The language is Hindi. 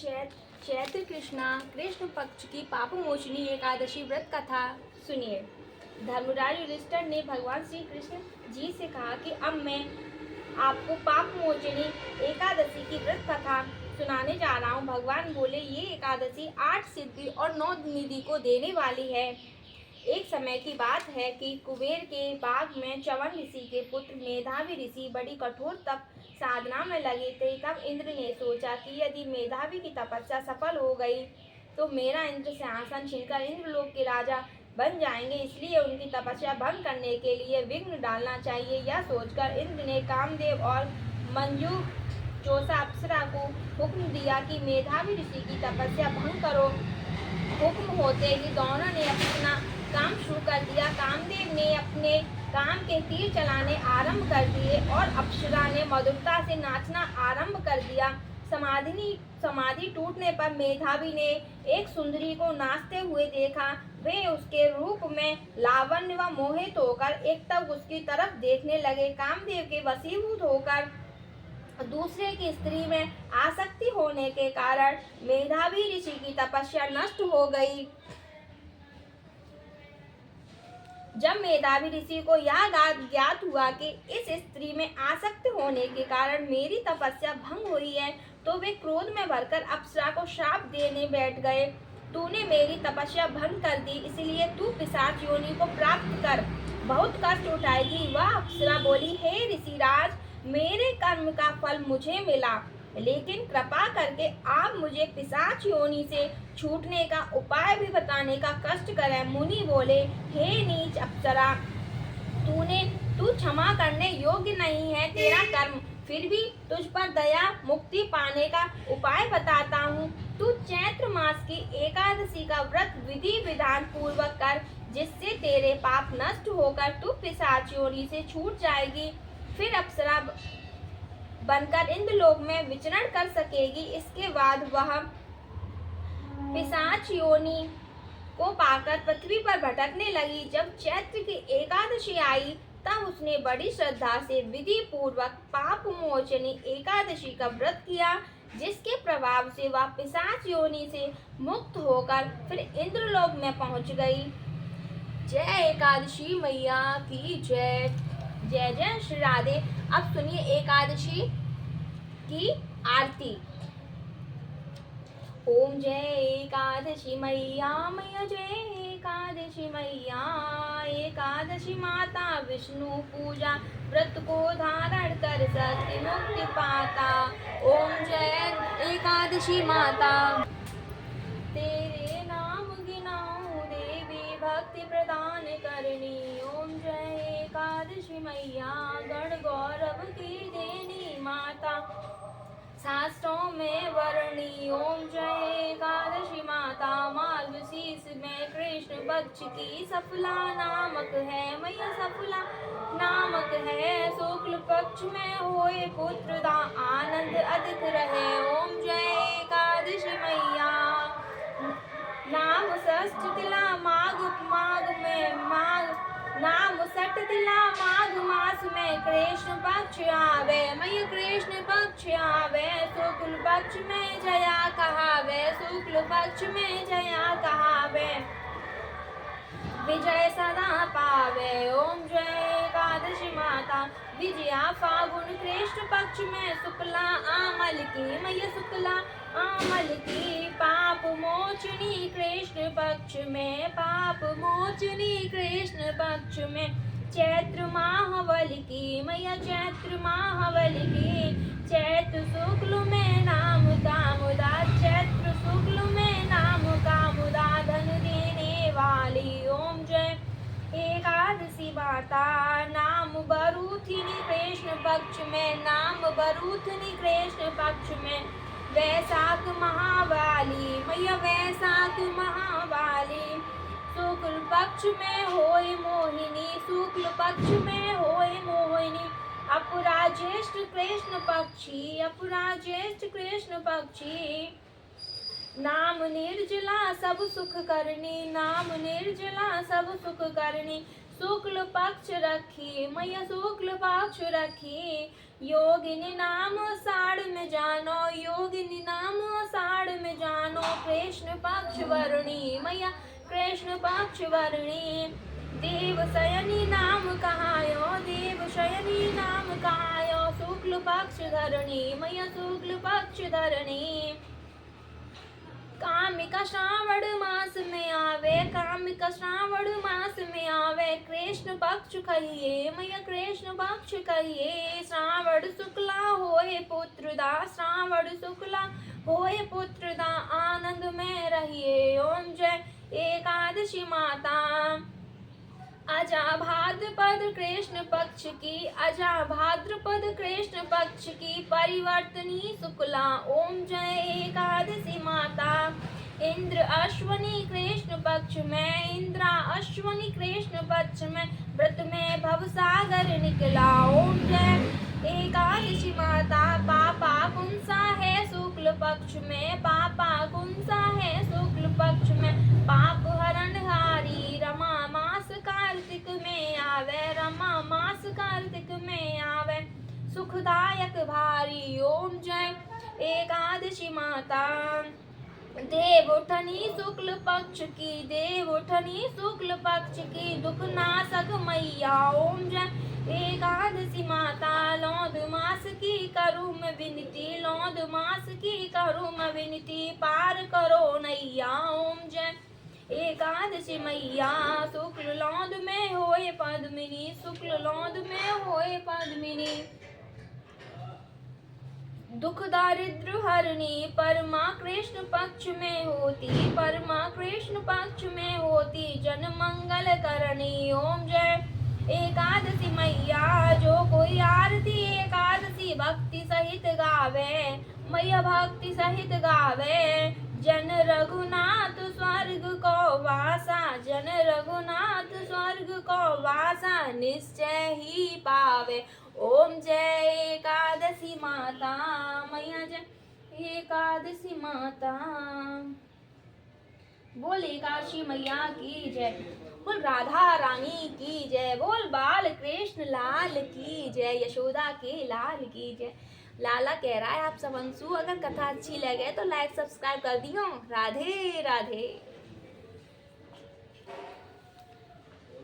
चैत्र कृष्ण पक्ष की पाप मोचनी एकादशी व्रत कथा सुनिए। धर्मराज युधिष्ठिर ने भगवान श्री कृष्ण जी से कहा कि अब मैं आपको पाप मोचनी एकादशी की व्रत कथा सुनाने जा रहा हूँ। भगवान बोले, ये एकादशी 8 सिद्धि और 9 निधि को देने वाली है। एक समय की बात है कि कुबेर के बाग में च्यवन ऋषि के पुत्र मेधावी ऋषि बड़ी कठोर तप साधना में लगे थे। तब इंद्र ने सोचा कि यदि मेधावी की तपस्या सफल हो गई तो मेरा इंद्र सिंहासन छीनकर इंद्रलोक के राजा बन जाएंगे, इसलिए उनकी तपस्या भंग करने के लिए विघ्न डालना चाहिए। यह सोचकर इंद्र ने कामदेव और मंजू चोषा अप्सरा को हुक्म दिया कि मेधावी ऋषि की तपस्या भंग करो। हुक्म होते ही दोनों ने अपना काम शुरू कर दिया। कामदेव ने अपने काम के तीर चलाने आरंभ कर दिए और अप्सरा ने मधुरता से नाचना आरंभ कर दिया। समाधि टूटने पर मेधावी ने एक सुंदरी को नाचते हुए देखा। वे उसके रूप में लावण्य व मोहित होकर एक तक उसकी तरफ देखने लगे। कामदेव के वशीभूत होकर दूसरे की स्त्री में आसक्ति होने के कारण मेधावी ऋषि की तपस्या नष्ट हो गई। जब मेधावी ऋषि को यह ज्ञात हुआ कि इस स्त्री में आसक्त होने के कारण मेरी तपस्या भंग हुई है, तो वे क्रोध में भरकर अप्सरा को श्राप देने बैठ गए। तूने मेरी तपस्या भंग कर दी, इसलिए तू पिशाच योनि को प्राप्त कर बहुत कष्ट उठाएगी। वह अप्सरा बोली, हे ऋषिराज, मेरे कर्म का फल मुझे मिला, लेकिन कृपा करके आप मुझे पिशाच योनि से छूटने का उपाय भी बताने का कष्ट करें। मुनि बोले, हे नीच अप्सरा, तू क्षमा करने योग्य नहीं है तेरा कर्म, फिर भी तुझ पर दया मुक्ति पाने का उपाय बताता हूँ। तू चैत्र मास की एकादशी का व्रत विधि विधान पूर्वक कर, जिससे तेरे पाप नष्ट होकर तू पिशाच योनि से छूट जाएगी। फिर अप्सरा बनकर इंद्रलोक में विचरण कर सकेगी। इसके बाद वह पिशाच योनि को पाकर पृथ्वी पर भटकने लगी। जब चैत्र की एकादशी आई, तब उसने बड़ी श्रद्धा से विधि पूर्वक पाप मोचनी एकादशी का व्रत किया, जिसके प्रभाव से वह पिशाच योनि से मुक्त होकर फिर इंद्रलोक में पहुंच गई। जय एकादशी मैया की जय। जय जय श्री राधे। अब सुनिए एकादशी की आरती। ओम जय एकादशी मैया, मैया जय एकादशी मैया। एकादशी माता विष्णु पूजा, व्रत को धारण कर सकती मुक्ति पाता। ओम जय एकादशी माता, तेरे नाम गिनाऊं देवी, भक्ति प्रदान करनी। ओम जय एकादशी मैया, गण गौरव की देनी माता, शास्त्रों में वर्णी। ओम जय एकादशी माता, मार्गशीर्ष में कृष्ण पक्ष की सफला नामक है, मैया सफला नामक है। शुक्ल पक्ष में होए पुत्र दा, आनंद अधिक रहे। ओम जय एकादशी मैया, नाम षष्ठ तिला नाम सट तिला माघ मास में कृष्ण पक्ष आवे, मैया कृष्ण पक्ष आवे। शुक्ल पक्ष में जया कहावे, शुक्ल पक्ष में जया कहावे, विजय सदा पावे। ओम जय एकादशी माता, विजया फागुन कृष्ण पक्ष में शुक्ला आमल की, मैया शुक्ला आमल की। पाप मोचनी कृष्ण पक्ष में, पाप मोचनी कृष्ण पक्ष में। चैत्र माहवल की, मैया चैत्र माहवल की। चैत्र शुक्ल में नाम कामुदा, चैत्र शुक्ल में नाम कामुदा, धन देने वाली। ओम जय एकादशी माता, नाम बरूथिनी कृष्ण पक्ष में, नाम बरूथिनी कृष्ण पक्ष में। वैशाख महावाली, मैया वैशाख महावाली। शुक्ल पक्ष में होए मोहिनी, शुक्ल पक्ष में होए मोहिनी। अपराज्येष्ठ कृष्ण पक्षी, अपराज्येष्ठ कृष्ण पक्षी। नाम निर्जला सब सुख करनी, नाम निर्जला सब सुख करनी। शुक्ल पक्ष रखी, मैया शुक्ल पक्ष रखी। योगिनी नाम साड़ में जानो, योगिनी नाम साड़ कृष्ण पक्ष वर्णी मैया कृष्ण पक्ष वर्णी। देव शयनी नाम कहायो देव शयनी नाम कहायो शुक्ल पक्ष धरणी मैया शुक्ल पक्ष धरणी। कामिका श्रावण मास में आवे कामिका श्रावण मास में आवे कृष्ण पक्ष कहिए मैया कृष्ण पक्ष कहिए। श्रावण शुक्ला होए पुत्रदा श्रावण शुक्ला होए पुत्रदा आनंद में रहिए। ओम जय एकादशी माता। अजा भाद्रपद कृष्ण पक्ष की अजा भाद्रपद कृष्ण पक्ष की परिवर्तनी शुक्ला। ओम जय एकादशी माता। इंद्र अश्वनी कृष्ण पक्ष में इंद्रा अश्वनी कृष्ण पक्ष में व्रत में भवसागर निकला। ओम जय एकादशी माता। पापा कुंसा है शुक्ल पक्ष में पापा कुंसा है शुक्ल पक्ष में पाप हरणहारी। रमा मास कार्तिक में आवे रमा मास कार्तिक में आवे सुखदायक भारी। ओम जय एकादशी माता। देवउठनी शुक्ल पक्ष की देवउठनी शुक्ल पक्ष की दुख नाशक मैया। ओम जय एकादशी माता। लौद मास की करूँ मैं विनती लौद मास की करूँ मैं विनती पार करो नैया। ओम जय एकादशी मैया। शुक्ल लौद में होए पद्मिनी शुक्ल लौद में होए पद्मिनी। दुख दारिद्र हरणी परमा कृष्ण पक्ष में होती परमा कृष्ण पक्ष में होती जन मंगल करणी। ओम जय एकादशी मैया। जो कोई आरती एकादशी भक्ति सहित गावे मैया भक्ति सहित गावे जन रघुनाथ स्वर्ग को वासा जन रघुनाथ स्वर्ग को वासा निश्चय ही पावे। ओम जय एकादशी माता मैया जय एकादशी माता। बोल एकादशी मैया की जय बोल राधा रानी की जय बोल बाल कृष्ण लाल की जय यशोदा के लाल की जय। लाला कह रहा है आप सब अंशु अगर कथा अच्छी लगे तो लाइक सब्सक्राइब कर दियो। राधे राधे।